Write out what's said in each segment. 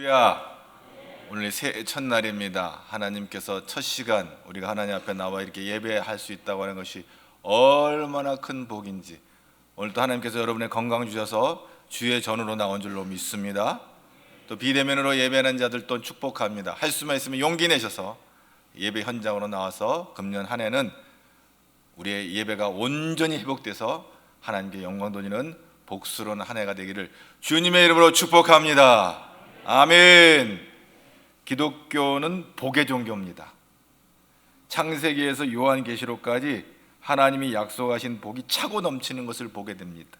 할렐루야. 오늘 새해 첫날입니다. 하나님께서 첫 시간 우리가 하나님 앞에 나와 이렇게 예배할 수 있다고 하는 것이 얼마나 큰 복인지, 오늘도 하나님께서 여러분의 건강 주셔서 주의 전으로 나온 줄로 믿습니다. 또 비대면으로 예배하는 자들도 축복합니다. 할 수만 있으면 용기 내셔서 예배 현장으로 나와서 금년 한 해는 우리의 예배가 온전히 회복돼서 하나님께 영광 돌리는 복스러운 한 해가 되기를 주님의 이름으로 축복합니다. 아멘. 기독교는 복의 종교입니다. 창세기에서 요한계시록까지 하나님이 약속하신 복이 차고 넘치는 것을 보게 됩니다.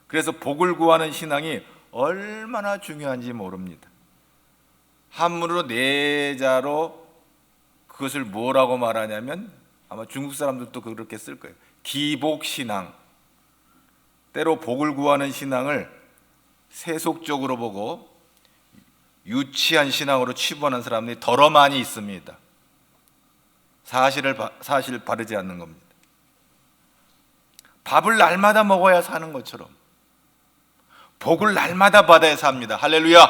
그래서 복을 구하는 신앙이 얼마나 중요한지 모릅니다. 한문으로 네 자로 그것을 뭐라고 말하냐면, 아마 중국 사람들도 그렇게 쓸 거예요. 기복신앙. 때로 복을 구하는 신앙을 세속적으로 보고 유치한 신앙으로 치부하는 사람들이 더러 많이 있습니다. 사실 바르지 않는 겁니다. 밥을 날마다 먹어야 사는 것처럼 복을 날마다 받아야 삽니다. 할렐루야.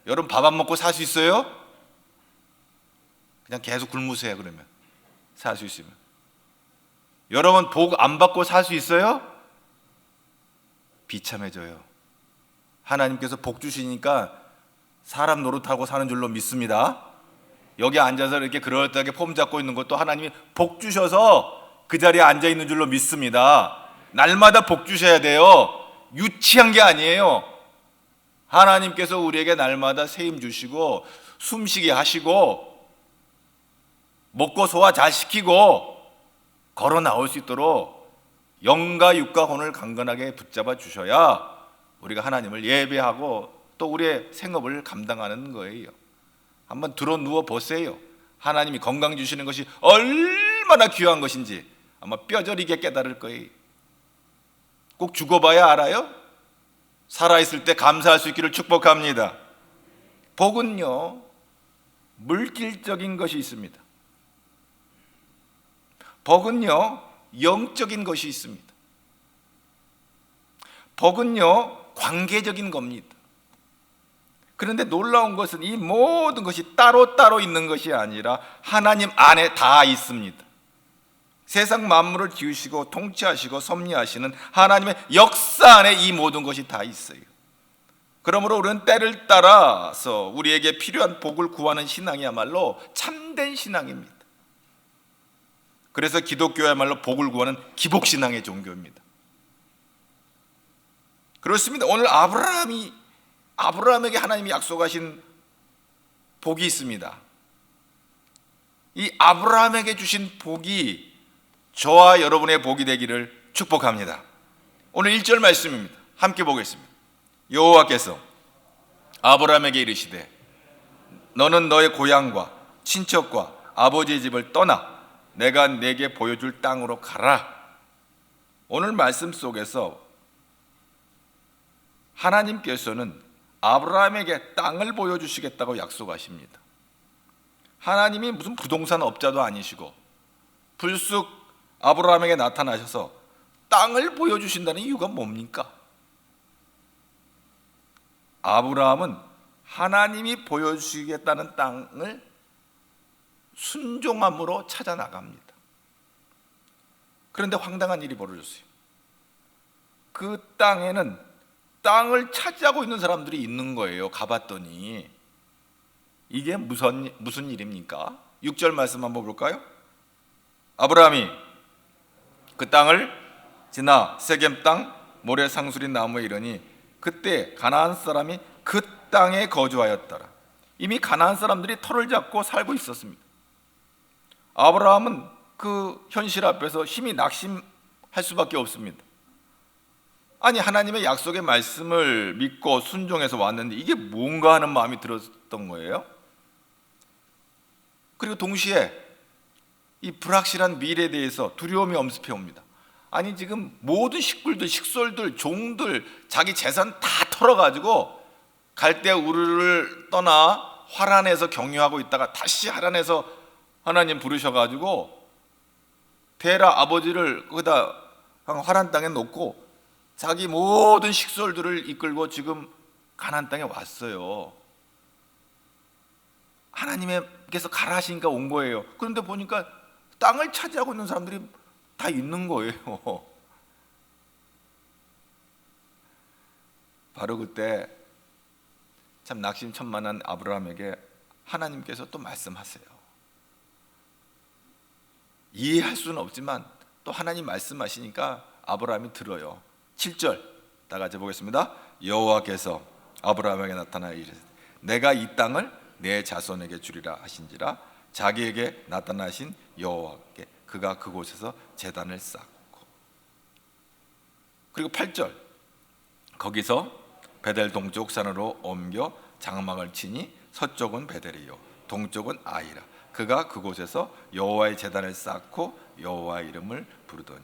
여러분, 밥 안 먹고 살 수 있어요? 그냥 계속 굶으세요. 그러면 살 수 있으면. 여러분, 복 안 받고 살 수 있어요? 비참해져요. 하나님께서 복 주시니까 사람 노릇하고 사는 줄로 믿습니다. 여기 앉아서 이렇게 그럴듯하게 폼 잡고 있는 것도 하나님이 복 주셔서 그 자리에 앉아 있는 줄로 믿습니다. 날마다 복 주셔야 돼요. 유치한 게 아니에요. 하나님께서 우리에게 날마다 세임 주시고 숨쉬게 하시고 먹고 소화 잘 시키고 걸어 나올 수 있도록 영과 육과 혼을 강건하게 붙잡아 주셔야 우리가 하나님을 예배하고 또 우리의 생업을 감당하는 거예요. 한번 들어 누워 보세요. 하나님이 건강 주시는 것이 얼마나 귀한 것인지 아마 뼈저리게 깨달을 거예요. 꼭 죽어봐야 알아요? 살아있을 때 감사할 수 있기를 축복합니다. 복은요, 물질적인 것이 있습니다. 복은요, 영적인 것이 있습니다. 복은요, 관계적인 겁니다. 그런데 놀라운 것은 이 모든 것이 따로따로 있는 것이 아니라 하나님 안에 다 있습니다. 세상 만물을 지으시고 통치하시고 섭리하시는 하나님의 역사 안에 이 모든 것이 다 있어요. 그러므로 우리는 때를 따라서 우리에게 필요한 복을 구하는 신앙이야말로 참된 신앙입니다. 그래서 기독교야말로 복을 구하는 기복신앙의 종교입니다. 그렇습니다. 오늘 아브라함에게 하나님이 약속하신 복이 있습니다. 이 아브라함에게 주신 복이 저와 여러분의 복이 되기를 축복합니다. 오늘 1절 말씀입니다. 함께 보겠습니다. 여호와께서 아브라함에게 이르시되 너는 너의 고향과 친척과 아버지의 집을 떠나 내가 네게 보여줄 땅으로 가라. 오늘 말씀 속에서 하나님께서는 아브라함에게 땅을 보여주시겠다고 약속하십니다. 하나님이 무슨 부동산 업자도 아니시고 불쑥 아브라함에게 나타나셔서 땅을 보여주신다는 이유가 뭡니까? 아브라함은 하나님이 보여주시겠다는 땅을 순종함으로 찾아 나갑니다. 그런데 황당한 일이 벌어졌어요. 그 땅에는 땅을 차지하고 있는 사람들이 있는 거예요. 가봤더니 이게 무슨 일입니까? 6절 말씀 한번 볼까요? 아브라함이 그 땅을 지나 세겜 땅 모래 상수리 나무에 이르니 그때 가나안 사람이 그 땅에 거주하였더라. 이미 가나안 사람들이 터를 잡고 살고 있었습니다. 아브라함은 그 현실 앞에서 힘이 낙심할 수밖에 없습니다. 아니, 하나님의 약속의 말씀을 믿고 순종해서 왔는데 이게 뭔가 하는 마음이 들었던 거예요. 그리고 동시에 이 불확실한 미래에 대해서 두려움이 엄습해 옵니다. 아니, 지금 모든 식구들, 식솔들, 종들 자기 재산 다 털어가지고 갈대아 우르를 떠나 화란에서 경유하고 있다가 다시 하란에서 하나님 부르셔가지고 테라 아버지를 거기다 화란 땅에 놓고 자기 모든 식솔들을 이끌고 지금 가나안 땅에 왔어요. 하나님께서 가라 하시니까 온 거예요. 그런데 보니까 땅을 차지하고 있는 사람들이 다 있는 거예요. 바로 그때 참 낙심천만한 아브라함에게 하나님께서 또 말씀하세요. 이해할 수는 없지만 또 하나님 말씀하시니까 아브라함이 들어요. 7절 다 같이 보겠습니다. 여호와께서 아브라함에게 나타나 이르시되 내가 이 땅을 내 자손에게 주리라 하신지라. 자기에게 나타나신 여호와께 그가 그곳에서 제단을 쌓고. 그리고 8절 거기서 베델 동쪽 산으로 옮겨 장막을 치니 서쪽은 베델이요 동쪽은 아이라. 그가 그곳에서 여호와의 제단을 쌓고 여호와의 이름을 부르더니.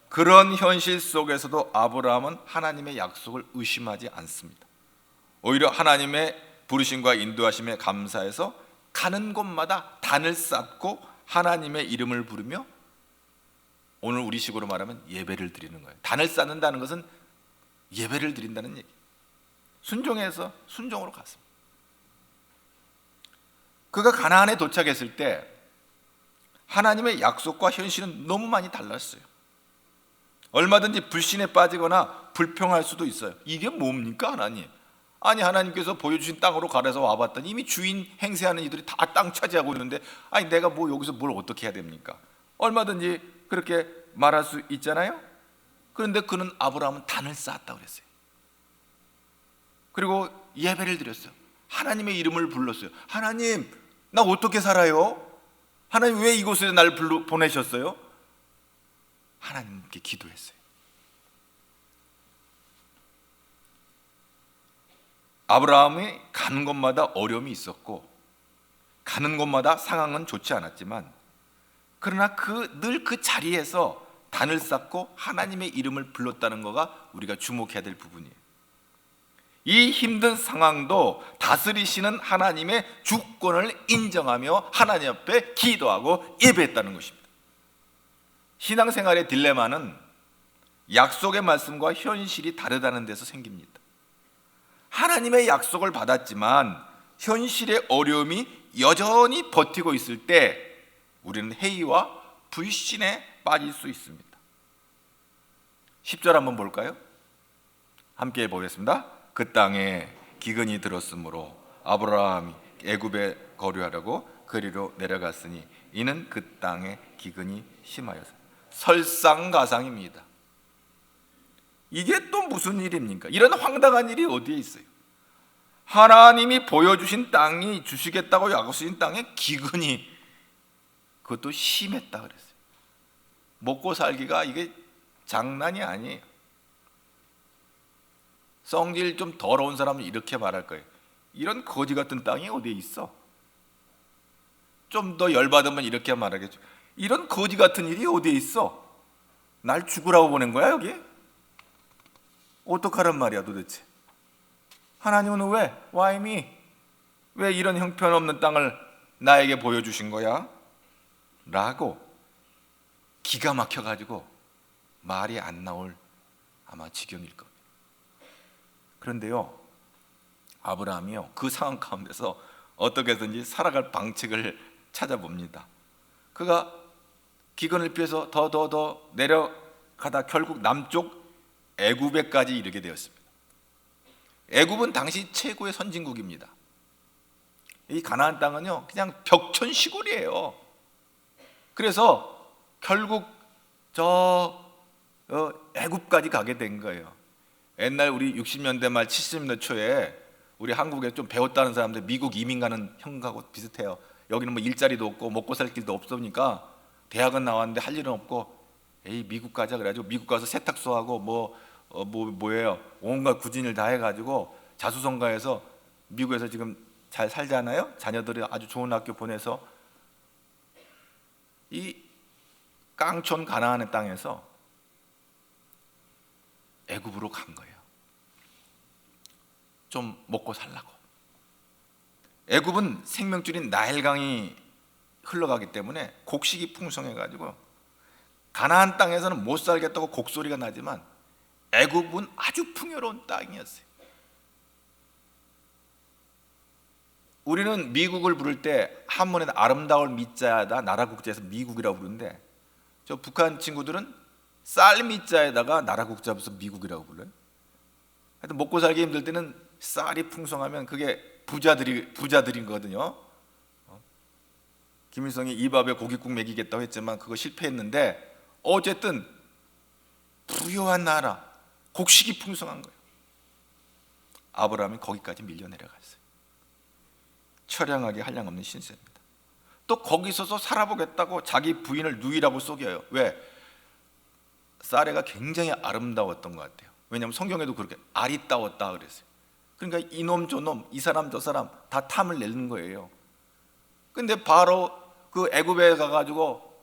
그런 현실 속에서도 아브라함은 하나님의 약속을 의심하지 않습니다. 오히려 하나님의 부르심과 인도하심에 감사해서 가는 곳마다 단을 쌓고 하나님의 이름을 부르며, 오늘 우리식으로 말하면 예배를 드리는 거예요. 단을 쌓는다는 것은 예배를 드린다는 얘기. 순종해서 순종으로 갔습니다. 그가 가나안에 도착했을 때 하나님의 약속과 현실은 너무 많이 달랐어요. 얼마든지 불신에 빠지거나 불평할 수도 있어요. 이게 뭡니까 하나님? 아니 하나님께서 보여주신 땅으로 가라서 와봤더니 이미 주인 행세하는 이들이 다 땅 차지하고 있는데 아니 내가 뭐 여기서 뭘 어떻게 해야 됩니까? 얼마든지 그렇게 말할 수 있잖아요. 그런데 그는 아브라함은 단을 쌓았다고 그랬어요. 그리고 예배를 드렸어요. 하나님의 이름을 불렀어요. 하나님 나 어떻게 살아요? 하나님 왜 이곳에 날 보내셨어요? 하나님께 기도했어요. 아브라함이 가는 곳마다 어려움이 있었고 가는 곳마다 상황은 좋지 않았지만 그러나 늘 그 자리에서 단을 쌓고 하나님의 이름을 불렀다는 거가 우리가 주목해야 될 부분이에요. 이 힘든 상황도 다스리시는 하나님의 주권을 인정하며 하나님 앞에 기도하고 예배했다는 것입니다. 신앙생활의 딜레마는 약속의 말씀과 현실이 다르다는 데서 생깁니다. 하나님의 약속을 받았지만 현실의 어려움이 여전히 버티고 있을 때 우리는 회의와 불신에 빠질 수 있습니다. 10절 한번 볼까요? 함께 보겠습니다. 그 땅에 기근이 들었으므로 아브라함이 애굽에 거류하려고 그리로 내려갔으니 이는 그 땅에 기근이 심하여서. 설상가상입니다. 이게 또 무슨 일입니까? 이런 황당한 일이 어디에 있어요? 하나님이 보여주신 땅이 주시겠다고 약속하신 땅에 기근이 그것도 심했다 그랬어요. 먹고 살기가 이게 장난이 아니에요. 성질 좀 더러운 사람은 이렇게 말할 거예요. 이런 거지 같은 땅이 어디에 있어? 좀 더 열받으면 이렇게 말하겠죠. 이런 거지 같은 일이 어디에 있어? 날 죽으라고 보낸 거야 여기? 어떡하란 말이야 도대체? 하나님은 왜? Why me? 왜 이런 형편없는 땅을 나에게 보여주신 거야? 라고 기가 막혀가지고 말이 안 나올 아마 지경일 겁니다. 그런데요 아브라함이요 그 상황 가운데서 어떻게든지 살아갈 방책을 찾아봅니다. 그가 기근을 피해서 더 내려가다 결국 남쪽 애굽에까지 이르게 되었습니다. 애굽은 당시 최고의 선진국입니다. 이 가나안 땅은요 그냥 벽천 시골이에요. 그래서 결국 애굽까지 가게 된 거예요. 옛날 우리 60년대 말 70년대 초에 우리 한국에 좀 배웠다는 사람들 미국 이민 가는 형하고 비슷해요. 여기는 뭐 일자리도 없고 먹고 살 길도 없으니까 대학은 나왔는데 할 일은 없고 에이 미국 가자 그래가지고 미국 가서 세탁소하고 뭐예요 온갖 구진을 다 해가지고 자수성가해서 미국에서 지금 잘 살잖아요. 자녀들이 아주 좋은 학교 보내서 이 깡촌 가나안의 땅에서 애굽으로 간 거예요. 좀 먹고 살라고. 애굽은 생명줄인 나일강이 흘러가기 때문에 곡식이 풍성해가지고 가나안 땅에서는 못 살겠다고 곡소리가 나지만 애굽은 아주 풍요로운 땅이었어요. 우리는 미국을 부를 때 한문에 아름다울 미자에다 나라 국자에서 미국이라고 부르는데, 저 북한 친구들은 쌀 미자에다가 나라 국자 붙여서 미국이라고 불러요. 하여튼 먹고 살기 힘들 때는 쌀이 풍성하면 그게 부자들인 거거든요. 김일성이 이 밥에 고깃국 먹이겠다고 했지만 그거 실패했는데, 어쨌든 부유한 나라, 곡식이 풍성한 거예요. 아브라함이 거기까지 밀려 내려갔어요. 처량하게 한량없는 신세입니다. 또 거기서서 살아보겠다고 자기 부인을 누이라고 속여요. 왜? 사레가 굉장히 아름다웠던 것 같아요. 왜냐하면 성경에도 그렇게 아리따웠다 그랬어요. 그러니까 이놈 저놈, 이 사람 저 사람 다 탐을 내는 거예요. 근데 바로 그 애굽에 가가지고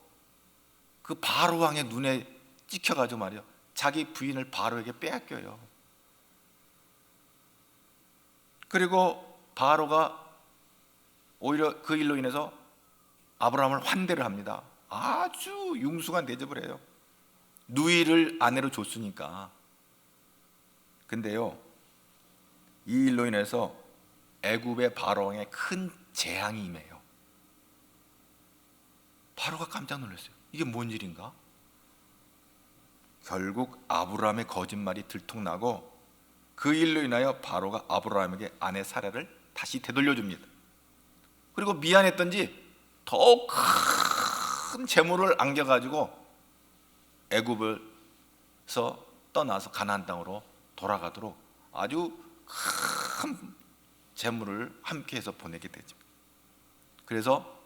그 바로 왕의 눈에 찍혀가지고 말이요, 자기 부인을 바로에게 빼앗겨요. 그리고 바로가 오히려 그 일로 인해서 아브라함을 환대를 합니다. 아주 융숭한 대접을 해요. 누이를 아내로 줬으니까. 근데요, 이 일로 인해서 애굽의 바로왕에 큰 재앙이 임해요. 바로가 깜짝 놀랐어요. 이게 뭔 일인가? 결국 아브라함의 거짓말이 들통나고 그 일로 인하여 바로가 아브라함에게 아내 사라를 다시 되돌려줍니다. 그리고 미안했던지 더욱 큰 재물을 안겨가지고 애굽에서 떠나서 가나안 땅으로 돌아가도록 아주 큰 재물을 함께해서 보내게 되죠. 그래서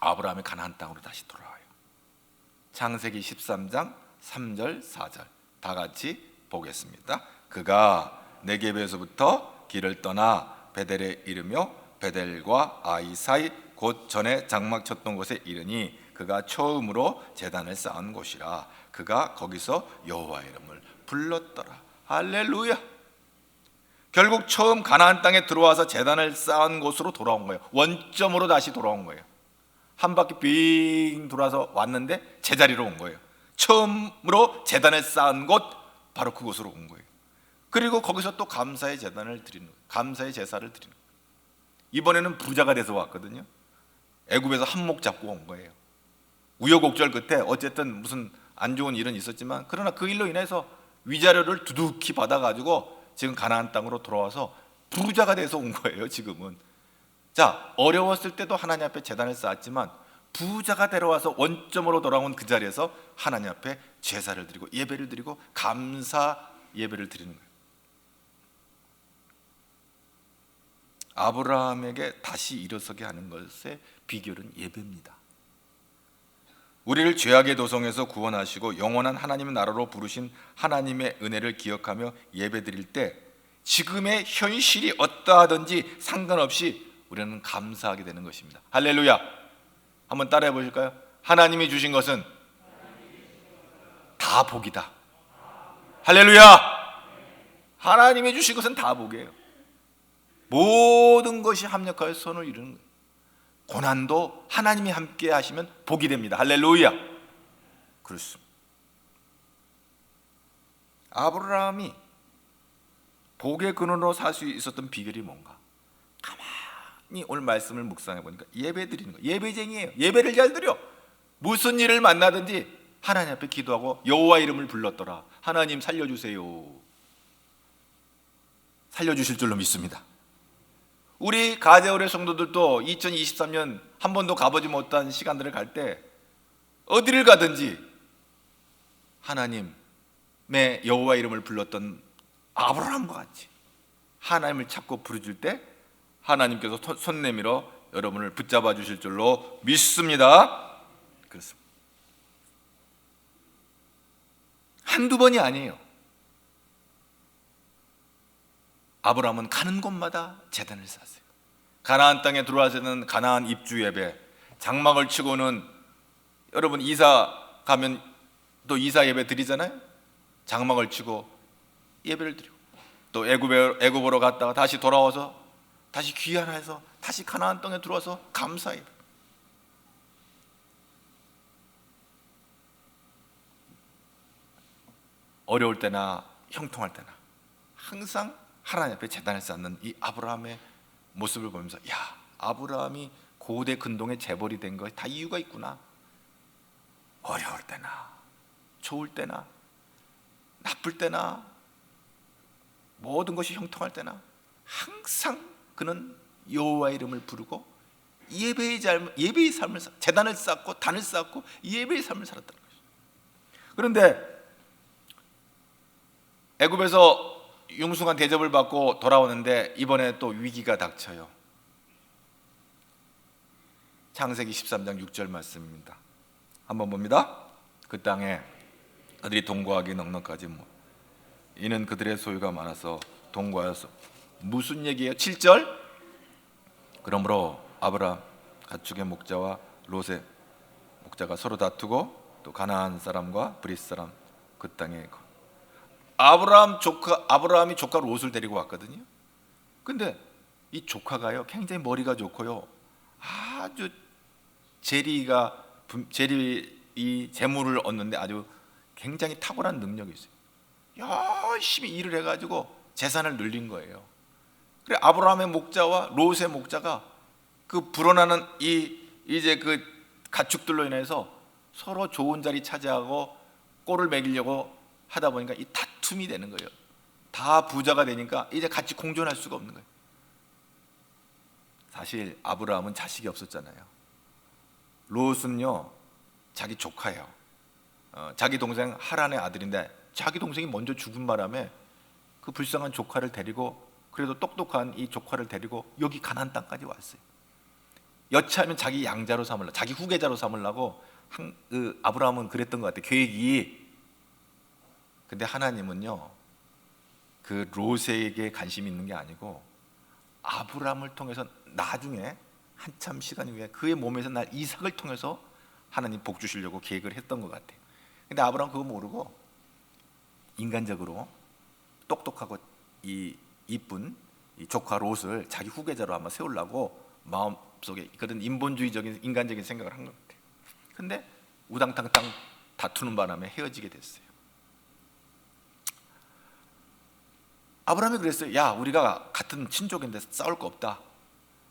아브라함이 가나안 땅으로 다시 돌아와요. 창세기 13장 3절 4절 다 같이 보겠습니다. 그가 네겝에서부터 길을 떠나 베델에 이르며 베델과 아이 사이 곧 전에 장막 쳤던 곳에 이르니 그가 처음으로 제단을 쌓은 곳이라. 그가 거기서 여호와의 이름을 불렀더라. 할렐루야. 결국 처음 가나안 땅에 들어와서 제단을 쌓은 곳으로 돌아온 거예요. 원점으로 다시 돌아온 거예요. 한 바퀴 빙 돌아서 왔는데 제자리로 온 거예요. 처음으로 제단을 쌓은 곳, 바로 그곳으로 온 거예요. 그리고 거기서 또 감사의 제단을 드리는 거예요. 감사의 제사를 드리는 거예요. 이번에는 부자가 돼서 왔거든요. 애굽에서 한몫 잡고 온 거예요. 우여곡절 끝에 어쨌든 무슨 안 좋은 일은 있었지만, 그러나 그 일로 인해서 위자료를 두둑히 받아가지고 지금 가나안 땅으로 돌아와서 부자가 돼서 온 거예요. 지금은. 자, 어려웠을 때도 하나님 앞에 제단을 쌓았지만 부자가 데려와서 원점으로 돌아온 그 자리에서 하나님 앞에 제사를 드리고 예배를 드리고 감사 예배를 드리는 거예요. 아브라함에게 다시 일어서게 하는 것의 비결은 예배입니다. 우리를 죄악의 도성에서 구원하시고 영원한 하나님의 나라로 부르신 하나님의 은혜를 기억하며 예배드릴 때 지금의 현실이 어떠하든지 상관없이 우리는 감사하게 되는 것입니다. 할렐루야. 한번 따라해 보실까요? 하나님이 주신 것은 다 복이다. 할렐루야. 하나님이 주신 것은 다 복이에요. 모든 것이 합력하여 선을 이루는 거예요. 고난도 하나님이 함께 하시면 복이 됩니다. 할렐루야. 그렇습니다. 아브라함이 복의 근원으로 살 수 있었던 비결이 뭔가? 가만히 오늘 말씀을 묵상해 보니까 예배 드리는 거예요. 예배쟁이에요. 예배를 잘 드려. 무슨 일을 만나든지 하나님 앞에 기도하고 여호와 이름을 불렀더라. 하나님 살려주세요. 살려주실 줄로 믿습니다. 우리 가제오래 성도들도 2023년 한 번도 가보지 못한 시간들을 갈 때 어디를 가든지 하나님의 여호와 이름을 불렀던 아브라함과 같이 하나님을 찾고 부르실 때 하나님께서 손 내밀어 여러분을 붙잡아 주실 줄로 믿습니다. 그렇습니다. 한두 번이 아니에요. 아브라함은 가는 곳마다 제단을 쌓았어요. 가나안 땅에 들어와서는 가나안 입주 예배, 장막을 치고는 여러분 이사 가면 또 이사 예배 드리잖아요. 장막을 치고 예배를 드리고 또 애굽으로 갔다가 다시 돌아와서 다시 귀환해서 다시 가나안 땅에 들어와서 감사 예배. 어려울 때나 형통할 때나 항상 하나님 앞에 제단을 쌓는 이 아브라함의 모습을 보면서 야, 아브라함이 고대 근동의 재벌이 된 거 다 이유가 있구나. 어려울 때나 좋을 때나 나쁠 때나 모든 것이 형통할 때나 항상 그는 여호와의 이름을 부르고 예배의 삶을 제단을 쌓고 단을 쌓고 예배의 삶을 살았다는 것이죠. 그런데 애굽에서 융숭한 대접을 받고 돌아오는데 이번에 또 위기가 닥쳐요. 창세기 13장 6절 말씀입니다. 한번 봅니다. 그 땅에 그들이 동거하기 넉넉하지 뭐 이는 그들의 소유가 많아서 동거하여서 무슨 얘기예요? 7절 그러므로 아브라함 가축의 목자와 롯의 목자가 서로 다투고 또 가나안 사람과 브릿 사람 그 땅에 아브라함이 조카 롯을 데리고 왔거든요. 근데 이 조카가요 굉장히 머리가 좋고요 아주 이 재물을 얻는데 아주 굉장히 탁월한 능력이 있어요. 열심히 일을 해가지고 재산을 늘린 거예요. 그래 아브라함의 목자와 롯의 목자가 그 불어나는 이제 그 가축들로 인해서 서로 좋은 자리 차지하고 꼴을 매기려고 하다 보니까 이 다툼이 되는 거예요. 다 부자가 되니까 이제 같이 공존할 수가 없는 거예요. 사실 아브라함은 자식이 없었잖아요. 롯은요 자기 조카예요. 자기 동생 하란의 아들인데 자기 동생이 먼저 죽은 바람에 그 불쌍한 조카를 데리고 그래도 똑똑한 이 조카를 데리고 여기 가나안 땅까지 왔어요. 여차하면 자기 양자로 삼으려고 자기 후계자로 삼으려고 아브라함은 그랬던 것 같아요. 계획이. 근데 하나님은요 그 롯에게 관심이 있는 게 아니고 아브라함을 통해서 나중에 한참 시간 후에 그의 몸에서 날 이삭을 통해서 하나님 복 주시려고 계획을 했던 것 같아요. 근데 아브라함 그거 모르고 인간적으로 똑똑하고 이쁜 이 조카 롯을 자기 후계자로 한번 세우려고 마음속에 그런 인본주의적인 인간적인 생각을 한 것 같아요. 근데 우당탕탕 다투는 바람에 헤어지게 됐어요. 아브라함이 그랬어요. 야 우리가 같은 친족인데 싸울 거 없다.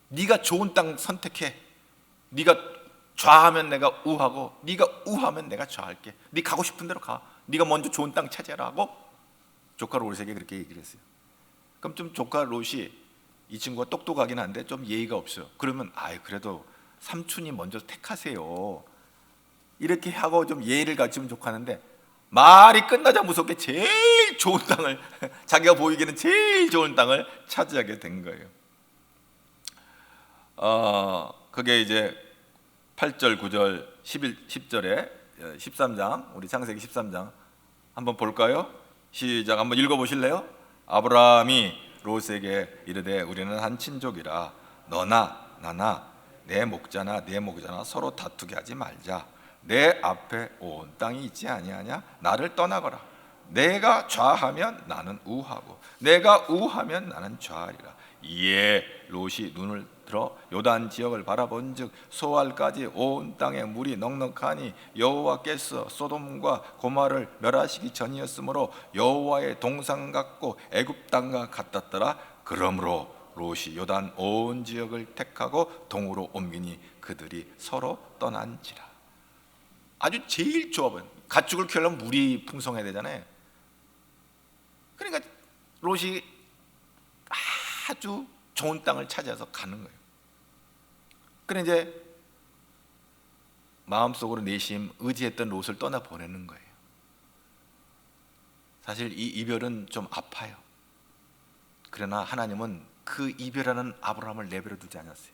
네가 좋은 땅 선택해. 네가 좌하면 내가 우하고 네가 우하면 내가 좌할게. 네 가고 싶은 대로 가. 네가 먼저 좋은 땅 차지하라 하고 조카 롯에게 그렇게 얘기를 했어요. 그럼 좀 조카 롯이 이 친구가 똑똑하긴 한데 좀 예의가 없어요. 그러면 그래도 삼촌이 먼저 택하세요. 이렇게 하고 좀 예의를 갖추면 좋겠는데 말이 끝나자 무섭게 제일 좋은 땅을 자기가 보이기에는 제일 좋은 땅을 차지하게 된 거예요. 그게 이제 8절, 9절, 10절에 13장 우리 창세기 13장 한번 볼까요? 시작. 한번 읽어보실래요? 아브라함이 롯에게 이르되 우리는 한 친족이라 너나 나나 내 목자나 내 목자나 서로 다투게 하지 말자. 내 앞에 온 땅이 있지 아니하냐? 나를 떠나거라. 내가 좌하면 나는 우하고 내가 우하면 나는 좌하리라. 이에 롯이 눈을 들어 요단 지역을 바라본즉 소알까지 온 땅에 물이 넉넉하니 여호와께서 소돔과 고모라를 멸하시기 전이었으므로 여호와의 동상 같고 애굽 땅과 같았더라. 그러므로 롯이 요단 온 지역을 택하고 동으로 옮기니 그들이 서로 떠난지라. 아주 제일 조합은 가축을 키우려면 물이 풍성해야 되잖아요. 그러니까 롯이 아주 좋은 땅을 차지해서 가는 거예요. 그래 이제 마음속으로 내심 의지했던 롯을 떠나 보내는 거예요. 사실 이 이별은 좀 아파요. 그러나 하나님은 그 이별하는 아브라함을 내버려 두지 않았어요.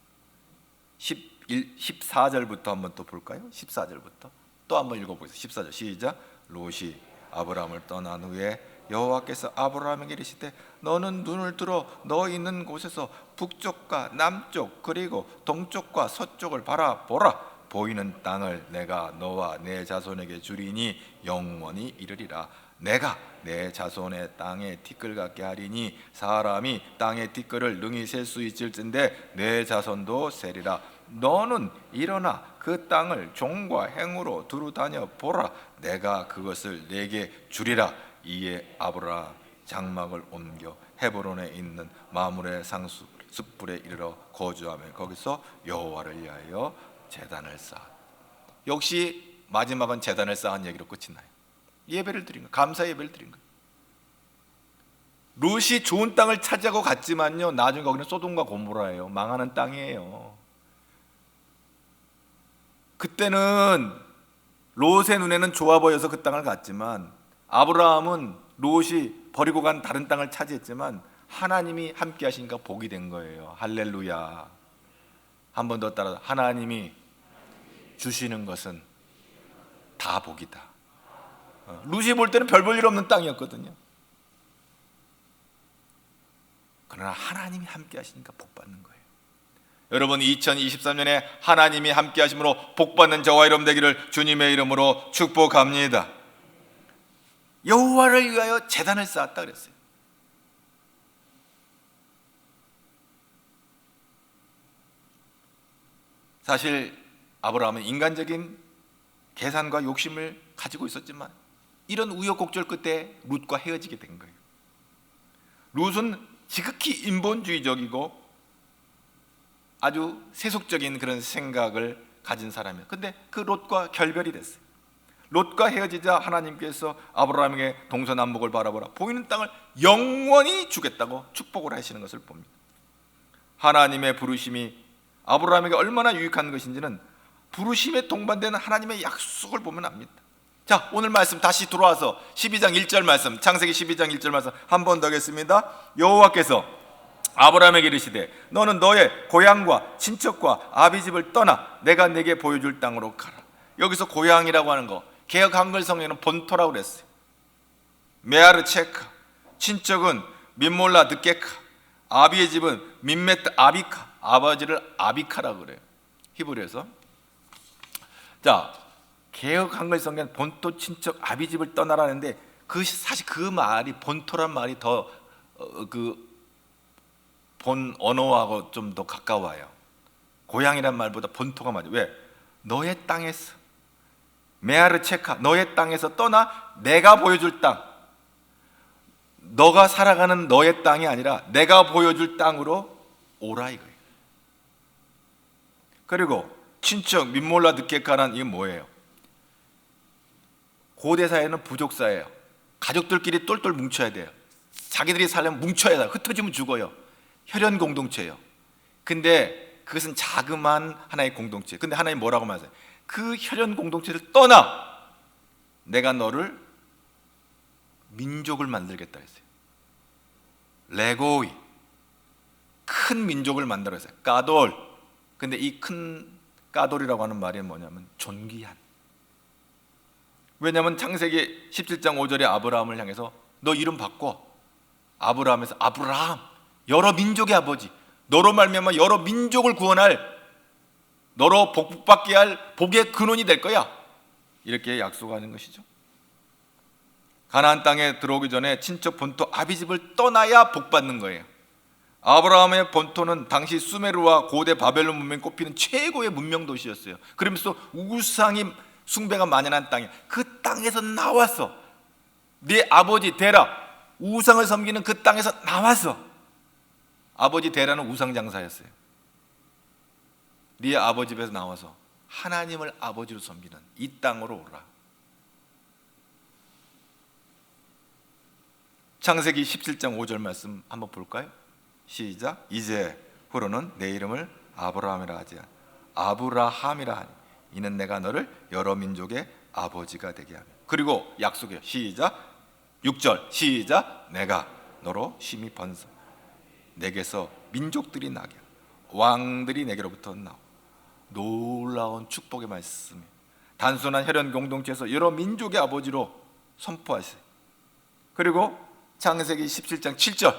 14절부터 한번 또 볼까요? 14절부터 또 한번 읽어보세요. 14절 시작. 롯이 아브라함을 떠난 후에 여호와께서 아브라함에게 이르시되 너는 눈을 들어 너 있는 곳에서 북쪽과 남쪽 그리고 동쪽과 서쪽을 바라보라. 보이는 땅을 내가 너와 내 자손에게 주리니 영원히 이르리라. 내가 내 자손의 땅에 티끌 같게 하리니 사람이 땅의 티끌을 능히 셀 수 있을진데 내 자손도 세리라. 너는 일어나 그 땅을 종과 행으로 두루 다녀 보라. 내가 그것을 내게 주리라. 이에 아브라함 장막을 옮겨 헤브론에 있는 마므레 상수 숯불에 이르러 거주하며 거기서 여호와를 위하여 제단을 쌓아. 역시 마지막은 제단을 쌓은 얘기로 끝이 나요. 예배를 드린 거, 감사 예배를 드린 거. 롯이 좋은 땅을 차지하고 갔지만요, 나중에 거기는 소돔과 고모라예요. 망하는 땅이에요. 그때는 롯의 눈에는 좋아 보여서 그 땅을 갔지만, 아브라함은 롯이 버리고 간 다른 땅을 차지했지만 하나님이 함께 하시니까 복이 된 거예요. 할렐루야. 한 번 더 따라, 하나님이 주시는 것은 다 복이다. 롯이 볼 때는 별 볼 일 없는 땅이었거든요. 그러나 하나님이 함께 하시니까 복 받는 거예요. 여러분, 2023년에 하나님이 함께 하심으로 복 받는 저와 여러분 되기를 주님의 이름으로 축복합니다. 여호와를 위하여 제단을 쌓았다 그랬어요. 사실 아브라함은 인간적인 계산과 욕심을 가지고 있었지만 이런 우여곡절 끝에 룻과 헤어지게 된 거예요. 룻은 지극히 인본주의적이고 아주 세속적인 그런 생각을 가진 사람이에요. 근데 그 롯과 결별이 됐어요. 롯과 헤어지자 하나님께서 아브라함에게 동서남북을 바라보라, 보이는 땅을 영원히 주겠다고 축복을 하시는 것을 봅니다. 하나님의 부르심이 아브라함에게 얼마나 유익한 것인지는 부르심에 동반되는 하나님의 약속을 보면 압니다. 자, 오늘 말씀 다시 돌아와서 12장 1절 말씀, 창세기 12장 1절 말씀 한 번 더 하겠습니다. 여호와께서 아브라함에게 이르시되 너는 너의 고향과 친척과 아비집을 떠나 내가 내게 보여줄 땅으로 가라. 여기서 고향이라고 하는 거 개역 한글 성경에는 본토라고 그랬어요. 메아르 체카, 친척은 민몰라 느케카, 아비의 집은 민메트 아비카, 아버지를 아비카라고 그래요, 히브리에서. 자, 개역 한글 성경은 본토 친척 아비집을 떠나라는데 사실 그 말이, 본토란 말이 더 본 언어하고 좀 더 가까워요. 고향이란 말보다 본토가 맞아요. 왜? 너의 땅에서, 메아르 체카, 너의 땅에서 떠나 내가 보여줄 땅, 너가 살아가는 너의 땅이 아니라 내가 보여줄 땅으로 오라 이거예요. 그리고 친척 민몰라 느케카란 이게 뭐예요? 고대 사회는 부족 사회예요. 가족들끼리 똘똘 뭉쳐야 돼요. 자기들이 살려면 뭉쳐야 돼요. 흩어지면 죽어요. 혈연 공동체예요. 근데 그것은 자그마한 하나의 공동체. 근데 하나님 뭐라고 말하세요? 그 혈연 공동체를 떠나 내가 너를 민족을 만들겠다 했어요. 레고이, 큰 민족을 만들어 했어요. 까돌. 근데 이 큰 까돌이라고 하는 말이 뭐냐면 존귀한. 왜냐하면 창세기 17장 5절에 아브라함을 향해서 너 이름 바꿔, 아브라함에서 아브라함, 여러 민족의 아버지, 너로 말미암아 여러 민족을 구원할, 너로 복받게 할 복의 근원이 될 거야, 이렇게 약속하는 것이죠. 가나안 땅에 들어오기 전에 친척 본토 아비집을 떠나야 복받는 거예요. 아브라함의 본토는 당시 수메르와 고대 바벨론 문명이 꼽히는 최고의 문명 도시였어요. 그러면서 우상이 숭배가 만연한 땅이에요. 그 땅에서 나와서, 네 아버지 데라 우상을 섬기는 그 땅에서 나와서, 아버지 데라는 우상 장사였어요. 네 아버지 집에서 나와서 하나님을 아버지로 섬기는 이 땅으로 오라. 창세기 17장 5절 말씀 한번 볼까요? 시작. 이제 후로는 내 이름을 아브라함이라 하지 아브라함이라 하니 이는 내가 너를 여러 민족의 아버지가 되게 하며. 그리고 약속해요. 시작. 6절 시작. 내가 너로 심히 번성, 내게서 민족들이 나게, 왕들이 내게로부터 나오. 놀라운 축복의 말씀이 단순한 혈연 공동체에서 여러 민족의 아버지로 선포하세요. 그리고 창세기 17장 7절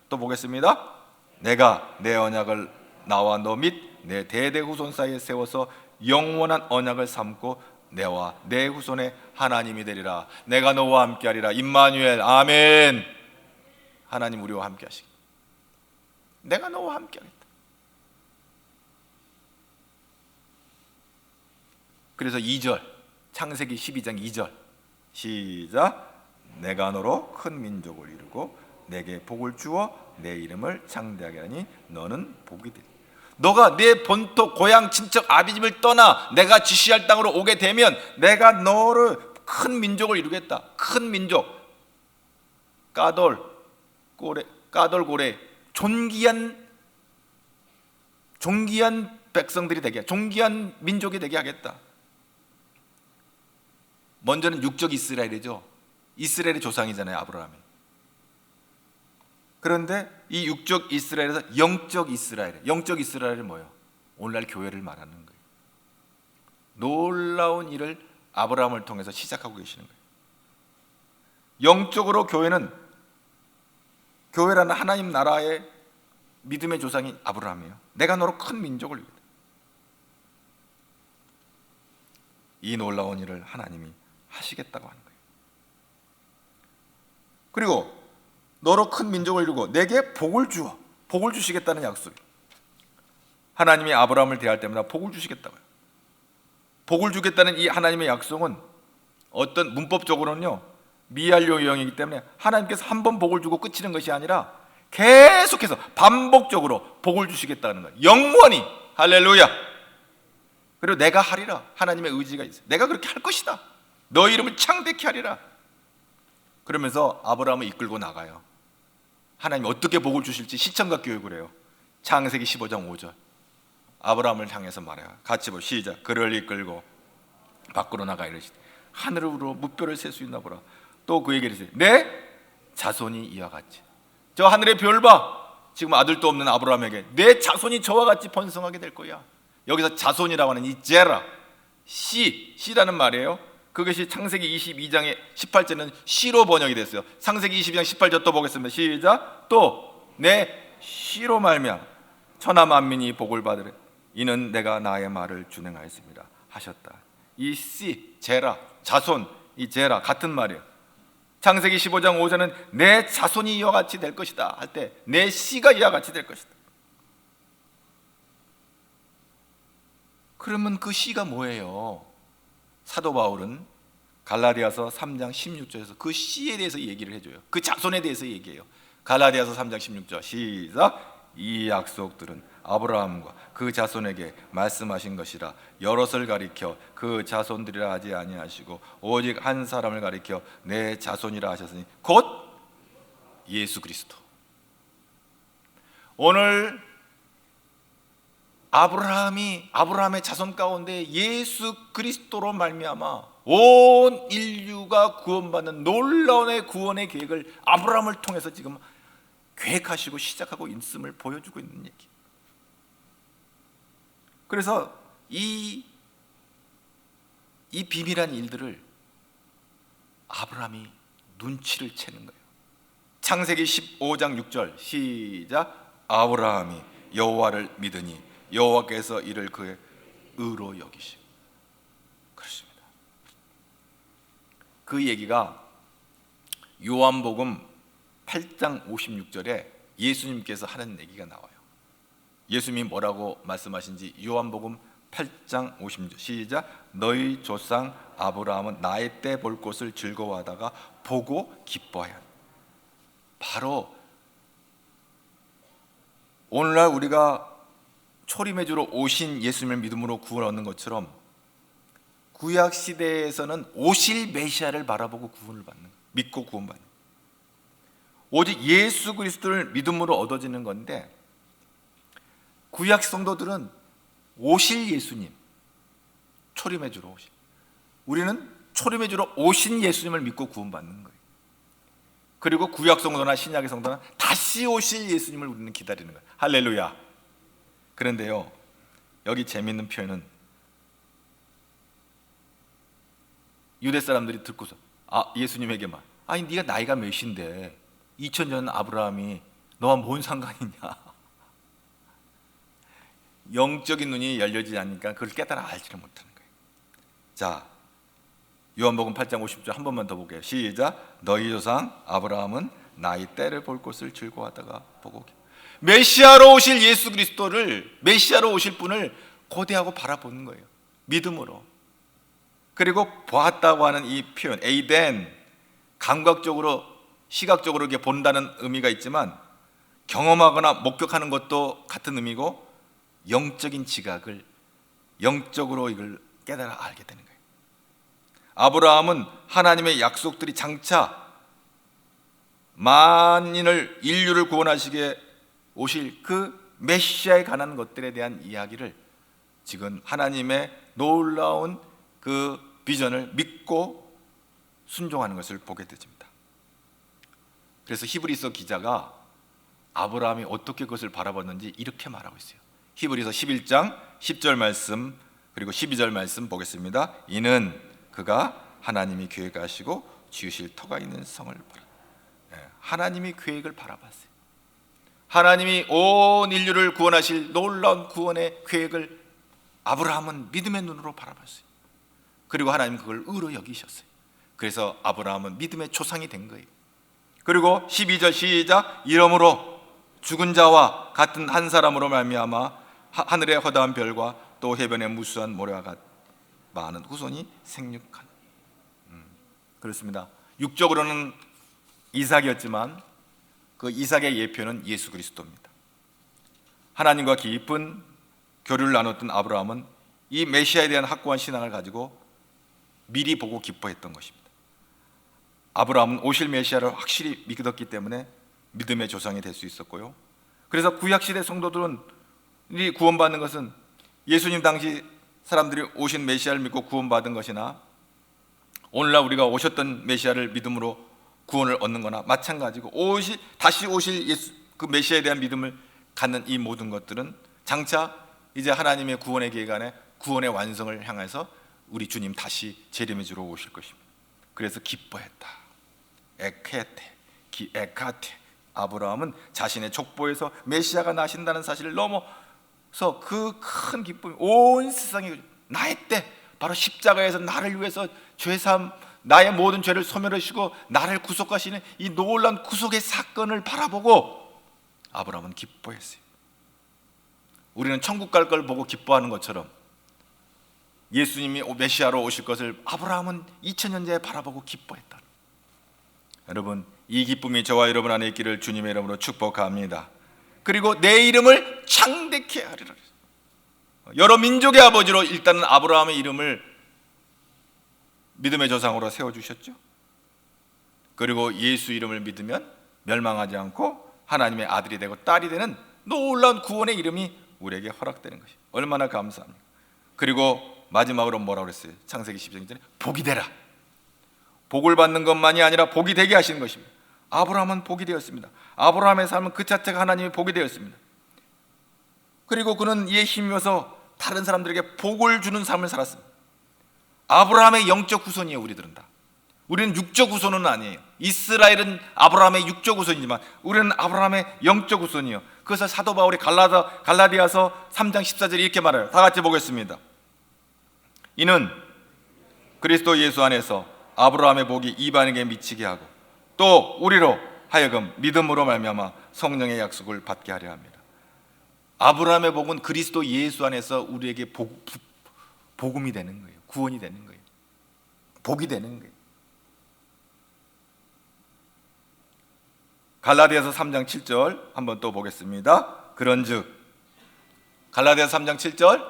또 보겠습니다. 내가 내 언약을 나와 너 및 내 대대 후손 사이에 세워서 영원한 언약을 삼고 내와 내 후손의 하나님이 되리라. 내가 너와 함께하리라. 임마누엘. 아멘. 하나님 우리와 함께 하시기. 내가 너와 함께하겠다. 그래서 2절 창세기 12장 2절 시작. 내가 너로 큰 민족을 이루고 내게 복을 주어 내 이름을 창대하게 하니 너는 복이 되리. 너가 내 본토 고향 친척 아비집을 떠나 내가 지시할 땅으로 오게 되면 내가 너를 큰 민족을 이루겠다. 큰 민족, 까돌 고래, 존귀한 백성들이 되게, 존귀한 민족이 되게 하겠다. 먼저는 육적 이스라엘이죠. 이스라엘의 조상이잖아요, 아브라함이. 그런데 이 육적 이스라엘에서 영적 이스라엘이 뭐예요? 오늘날 교회를 말하는 거예요. 놀라운 일을 아브라함을 통해서 시작하고 계시는 거예요. 영적으로 교회라는 하나님 나라의 믿음의 조상이 아브라함이에요. 내가 너로 큰 민족을 이루겠다. 이 놀라운 일을 하나님이 하시겠다고 하는 거예요. 그리고 너로 큰 민족을 이루고 내게 복을 주시겠다는 약속이에요. 하나님이 아브라함을 대할 때마다 복을 주시겠다고요. 복을 주겠다는 이 하나님의 약속은 어떤 문법적으로는요, 미완료형이기 때문에 하나님께서 한 번 복을 주고 끝이는 것이 아니라 계속해서 반복적으로 복을 주시겠다는 거예요. 영원히. 할렐루야. 그리고 내가 하리라. 하나님의 의지가 있어요. 내가 그렇게 할 것이다. 너 이름을 창대케 하리라. 그러면서 아브라함을 이끌고 나가요. 하나님이 어떻게 복을 주실지 시청각 교육을 해요. 창세기 15장 5절. 아브라함을 향해서 말해요. 같이 보 시작. 그를 이끌고 밖으로 나가 이르시되 하늘으로 무뼈를 셀 수 있나 보라. 또 그에게 이르시되 내 자손이 이와 같이. 저 하늘의 별 봐. 지금 아들도 없는 아브라함에게 내 자손이 저와 같이 번성하게 될 거야. 여기서 자손이라고 하는 이 제라, 씨라는 말이에요. 그것이 창세기 22장의 18절은 씨로 번역이 됐어요. 창세기 22장 18절 또 보겠습니다. 시작. 또 내 씨로 말미암아 천하 만민이 복을 받으리. 이는 내가 나의 말을 준행하였습니다 하셨다. 이 씨, 제라, 자손, 이 제라 같은 말이에요. 창세기 15장 5절은 내 자손이 이와 같이 될 것이다 할 때 내 씨가 이와 같이 될 것이다. 그러면 그 씨가 뭐예요? 사도 바울은 갈라디아서 3장 16절에서 그 씨에 대해서 얘기를 해줘요. 그 자손에 대해서 얘기해요. 갈라디아서 3장 16절 시작. 이 약속들은 아브라함과 그 자손에게 말씀하신 것이라 여럿을 가리켜 그 자손들이라 하지 아니하시고 오직 한 사람을 가리켜 내 자손이라 하셨으니 곧 예수 그리스도. 오늘 아브라함의 자손 가운데 예수 그리스도로 말미암아 온 인류가 구원받는 놀라운 구원의 계획을 아브라함을 통해서 지금 계획하시고 시작하고 있음을 보여주고 있는 얘기. 그래서 이 비밀한 일들을 아브라함이 눈치를 채는 거예요. 창세기 15장 6절 시작. 아브라함이 여호와를 믿으니 여호와께서 이를 그의 의로 여기시고. 그렇습니다. 그 얘기가 요한복음 8장 56절에 예수님께서 하는 얘기가 나와요. 예수님이 뭐라고 말씀하신지 요한복음 8장 56절 시작. 너희 조상 아브라함은 나의 때 볼 것을 즐거워하다가 보고 기뻐하였다. 바로 오늘날 우리가 초림의 주로 오신 예수님을 믿음으로 구원 얻는 것처럼 구약 시대에서는 오실 메시아를 바라보고 구원을 받는 거예요. 믿고 구원받는 거예요. 오직 예수 그리스도를 믿음으로 얻어지는 건데 구약 성도들은 오실 예수님, 초림의 주로 오신, 우리는 초림의 주로 오신 예수님을 믿고 구원받는 거예요. 그리고 구약 성도나 신약의 성도는 다시 오실 예수님을 우리는 기다리는 거예요. 할렐루야. 그런데요, 여기 재미있는 표현은 유대 사람들이 듣고서 예수님에게만 아니 네가 나이가 몇인데 2000년 아브라함이 너와 뭔 상관이냐. 영적인 눈이 열려지지 않으니까 그걸 깨달아 알지를 못하는 거예요. 자, 요한복음 8장 50절 한 번만 더 볼게요. 시작. 너희 조상 아브라함은 나의 때를 볼 것을 즐거워하다가 보고. 메시아로 오실 예수 그리스도를, 메시아로 오실 분을 고대하고 바라보는 거예요. 믿음으로. 그리고 보았다고 하는 이 표현 에이덴, 감각적으로 시각적으로 이렇게 본다는 의미가 있지만 경험하거나 목격하는 것도 같은 의미고 영적인 지각을 영적으로 이걸 깨달아 알게 되는 거예요. 아브라함은 하나님의 약속들이 장차 만인을 인류를 구원하시게 오실 그 메시아에 관한 것들에 대한 이야기를 지금 하나님의 놀라운 그 비전을 믿고 순종하는 것을 보게 되집니다. 그래서 히브리서 기자가 아브라함이 어떻게 그것을 바라봤는지 이렇게 말하고 있어요. 히브리서 11장 10절 말씀 그리고 12절 말씀 보겠습니다. 이는 그가 하나님이 계획하시고 지으실 터가 있는 성을 보라. 하나님이 계획을 바라봤어요. 하나님이 온 인류를 구원하실 놀라운 구원의 계획을 아브라함은 믿음의 눈으로 바라봤어요. 그리고 하나님 그걸 의로 여기셨어요. 그래서 아브라함은 믿음의 조상이 된 거예요. 그리고 12절 시작. 이러므로 죽은 자와 같은 한 사람으로 말미암아 하늘의 허다한 별과 또 해변의 무수한 모래와 같은 많은 후손이 생육한. 그렇습니다. 육적으로는 이삭이었지만 그 이삭의 예표는 예수 그리스도입니다. 하나님과 깊은 교류를 나눴던 아브라함은 이 메시아에 대한 확고한 신앙을 가지고 미리 보고 기뻐했던 것입니다. 아브라함은 오실 메시아를 확실히 믿었기 때문에 믿음의 조상이 될 수 있었고요. 그래서 구약시대 성도들은 구원받는 것은 예수님 당시 사람들이 오신 메시아를 믿고 구원받은 것이나 오늘날 우리가 오셨던 메시아를 믿음으로 구원을 얻는 거나 마찬가지고 다시 오실 예수 그 메시아에 대한 믿음을 갖는 이 모든 것들은 장차 이제 하나님의 구원의 계획 안에 구원의 완성을 향해서 우리 주님 다시 재림해주러 오실 것입니다. 그래서 기뻐했다. 에카테 아브라함은 자신의 족보에서 메시아가 나신다는 사실을 넘어서 그 큰 기쁨이 온 세상에 나의 때 바로 십자가에서 나를 위해서 죄사함 나의 모든 죄를 소멸하시고 나를 구속하시는 이 놀라운 구속의 사건을 바라보고 아브라함은 기뻐했어요. 우리는 천국 갈 걸 보고 기뻐하는 것처럼 예수님이 메시아로 오실 것을 아브라함은 2000년 전에 바라보고 기뻐했다. 여러분, 이 기쁨이 저와 여러분 안에 있기를 주님의 이름으로 축복합니다. 그리고 내 이름을 창대케 하리라. 여러 민족의 아버지로 일단은 아브라함의 이름을 믿음의 조상으로 세워주셨죠. 그리고 예수 이름을 믿으면 멸망하지 않고 하나님의 아들이 되고 딸이 되는 놀라운 구원의 이름이 우리에게 허락되는 것이 얼마나 감사합니까. 그리고 마지막으로 뭐라고 그랬어요? 창세기 12장에 복이 되라. 복을 받는 것만이 아니라 복이 되게 하시는 것입니다. 아브라함은 복이 되었습니다. 아브라함의 삶은 그 자체가 하나님의 복이 되었습니다. 그리고 그는 이에 힘입어서 다른 사람들에게 복을 주는 삶을 살았습니다. 아브라함의 영적 후손이에요. 우리들은 다. 우리는 육적 후손은 아니에요. 이스라엘은 아브라함의 육적 후손이지만 우리는 아브라함의 영적 후손이에요. 그래서 사도 바울이 갈라디아서 3장 14절에 이렇게 말해요. 다 같이 보겠습니다. 이는 그리스도 예수 안에서 아브라함의 복이 이방인에게 미치게 하고 또 우리로 하여금 믿음으로 말미암아 성령의 약속을 받게 하려 합니다. 아브라함의 복은 그리스도 예수 안에서 우리에게 복음이 되는 거예요. 구원이 되는 거예요. 복이 되는 거예요. 갈라디아서 3장 7절 한번 또 보겠습니다. 그런즉 갈라디아서 3장 7절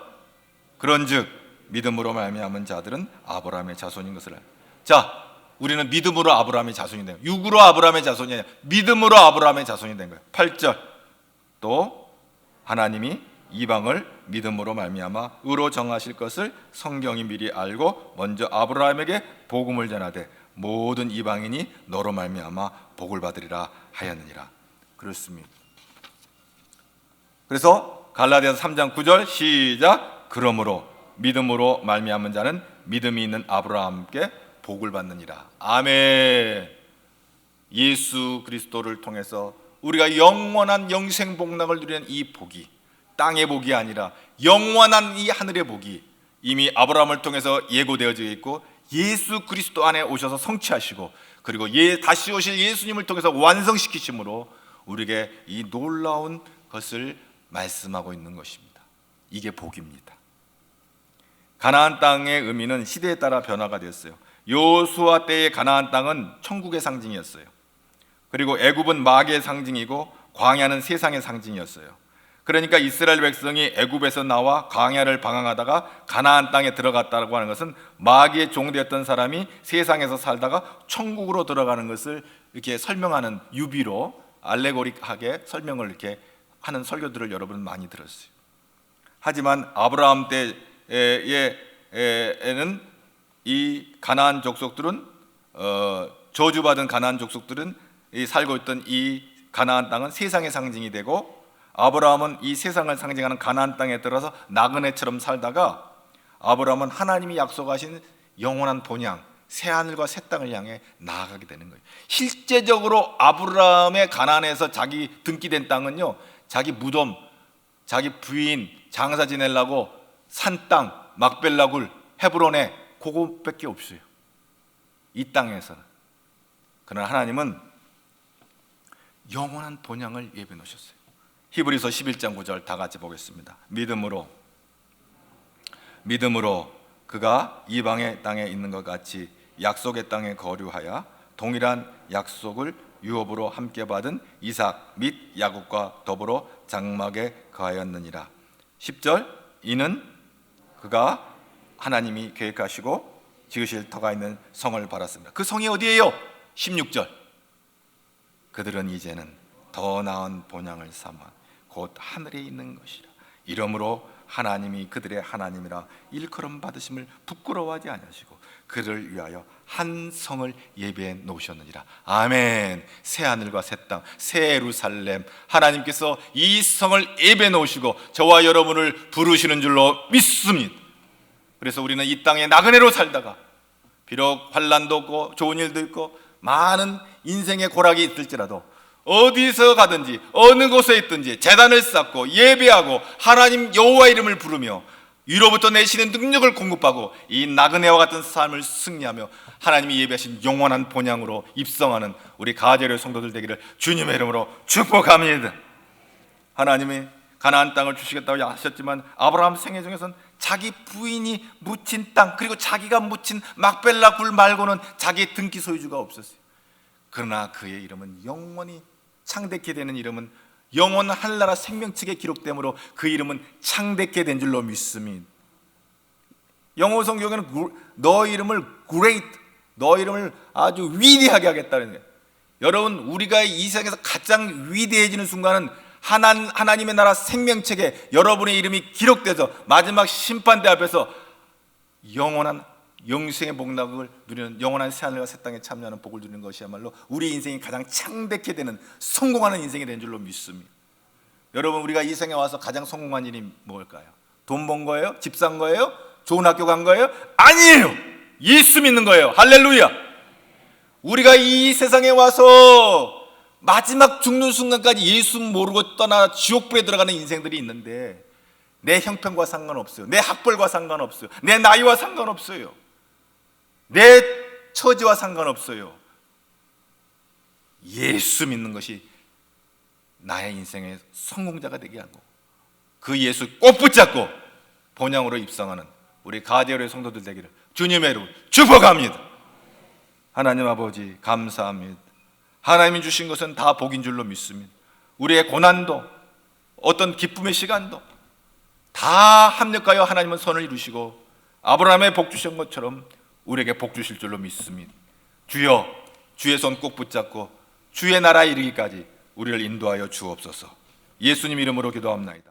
그런즉 믿음으로 말미암은 자들은 아브라함의 자손인 것을 알라. 자, 우리는 믿음으로 아브라함의 자손이 된 거예요. 육으로 아브라함의 자손이 아니라 믿음으로 아브라함의 자손이 된 거예요. 8절 또 하나님이 이방을 믿음으로 말미암아 의로 정하실 것을 성경이 미리 알고 먼저 아브라함에게 복음을 전하되 모든 이방인이 너로 말미암아 복을 받으리라 하였느니라. 그렇습니다. 그래서 갈라디아서 3장 9절 시작. 그러므로 믿음으로 말미암은 자는 믿음이 있는 아브라함께 복을 받느니라. 아멘. 예수 그리스도를 통해서 우리가 영원한 영생 복락을 누리는 이 복이 땅의 복이 아니라 영원한 이 하늘의 복이 이미 아브라함을 통해서 예고되어져 있고 예수 그리스도 안에 오셔서 성취하시고 그리고 다시 오실 예수님을 통해서 완성시키심으로 우리에게 이 놀라운 것을 말씀하고 있는 것입니다. 이게 복입니다. 가나안 땅의 의미는 시대에 따라 변화가 되었어요. 여호수아 때의 가나안 땅은 천국의 상징이었어요. 그리고 애굽은 마귀의 상징이고 광야는 세상의 상징이었어요. 그러니까 이스라엘 백성이 애굽에서 나와 광야를 방황하다가 가나안 땅에 들어갔다고 하는 것은 마귀의 종되었던 사람이 세상에서 살다가 천국으로 들어가는 것을 이렇게 설명하는 유비로 알레고릭하게 설명을 이렇게 하는 설교들을 여러분 많이 들었어요. 하지만 아브라함 때에는 이 가나안 족속들은 저주받은 가나안 족속들은 살고 있던 이 가나안 땅은 세상의 상징이 되고, 아브라함은 이 세상을 상징하는 가나안 땅에 들어서 나그네처럼 살다가 아브라함은 하나님이 약속하신 영원한 본향 새 하늘과 새 땅을 향해 나아가게 되는 거예요. 실제적으로 아브라함의 가나안에서 자기 등기된 땅은요, 자기 무덤, 자기 부인 장사 지내려고 산 땅 막벨라굴 헤브론에 그거밖에 없어요, 이 땅에서는. 그러나 하나님은 영원한 본향을 예비해 놓으셨어요. 히브리서 11장 9절 다 같이 보겠습니다. 믿음으로 그가 이방의 땅에 있는 것 같이 약속의 땅에 거류하여 동일한 약속을 유업으로 함께 받은 이삭 및 야곱과 더불어 장막에 거하였느니라. 10절, 이는 그가 하나님이 계획하시고 지으실 터가 있는 성을 바랐습니다. 그 성이 어디예요? 16절, 그들은 이제는 더 나은 본향을 삼아 곧 하늘에 있는 것이라. 이러므로 하나님이 그들의 하나님이라 일컬음 받으심을 부끄러워하지 아니하시고 그를 위하여 한 성을 예비해 놓으셨느니라. 아멘. 새 하늘과 새 땅, 새 예루살렘, 하나님께서 이 성을 예비해 놓으시고 저와 여러분을 부르시는 줄로 믿습니다. 그래서 우리는 이 땅에 나그네로 살다가 비록 환난도 없고 좋은 일도 있고 많은 인생의 고락이 있을지라도 어디서 가든지 어느 곳에 있든지 제단을 쌓고 예배하고 하나님 여호와 이름을 부르며 위로부터 내시는 능력을 공급하고 이 나그네와 같은 삶을 승리하며 하나님이 예배하신 영원한 본향으로 입성하는 우리 가제로의 성도들 되기를 주님의 이름으로 축복합니다. 하나님이 가나안 땅을 주시겠다고 하셨지만 아브라함 생애 중에서는 자기 부인이 묻힌 땅, 그리고 자기가 묻힌 막벨라 굴 말고는 자기 등기 소유주가 없었어요. 그러나 그의 이름은 영원히 창대케 되는 이름은 영원 하늘나라 생명책에 기록되므로 그 이름은 창대케 된 줄로 믿습니다. 영어 성경에는 너 이름을 great, 너 이름을 아주 위대하게 하겠다는 거예요. 여러분, 우리가 이 세상에서 가장 위대해지는 순간은 하나님의 나라 생명책에 여러분의 이름이 기록돼서 마지막 심판대 앞에서 영원한 영생의 복락을 누리는 영원한 새하늘과 새 땅에 참여하는 복을 누리는 것이야말로 우리 인생이 가장 창대케 되는 성공하는 인생이 된 줄로 믿습니다. 여러분, 우리가 이 생에 와서 가장 성공한 일이 뭘까요? 돈 번 거예요? 집 산 거예요? 좋은 학교 간 거예요? 아니에요. 예수 믿는 거예요. 할렐루야. 우리가 이 세상에 와서 마지막 죽는 순간까지 예수 모르고 떠나 지옥불에 들어가는 인생들이 있는데 내 형편과 상관없어요. 내 학벌과 상관없어요. 내 나이와 상관없어요. 내 처지와 상관없어요. 예수 믿는 것이 나의 인생의 성공자가 되게 하고 그 예수 꼭 붙잡고 본향으로 입성하는 우리 가제로의 성도들 되기를 주님의 이름으로 축복합니다. 하나님 아버지 감사합니다. 하나님이 주신 것은 다 복인 줄로 믿습니다. 우리의 고난도 어떤 기쁨의 시간도 다 합력하여 하나님은 선을 이루시고 아브라함의 복 주신 것처럼 우리에게 복 주실 줄로 믿습니다. 주여, 주의 손 꼭 붙잡고 주의 나라에 이르기까지 우리를 인도하여 주옵소서. 예수님 이름으로 기도합나이다.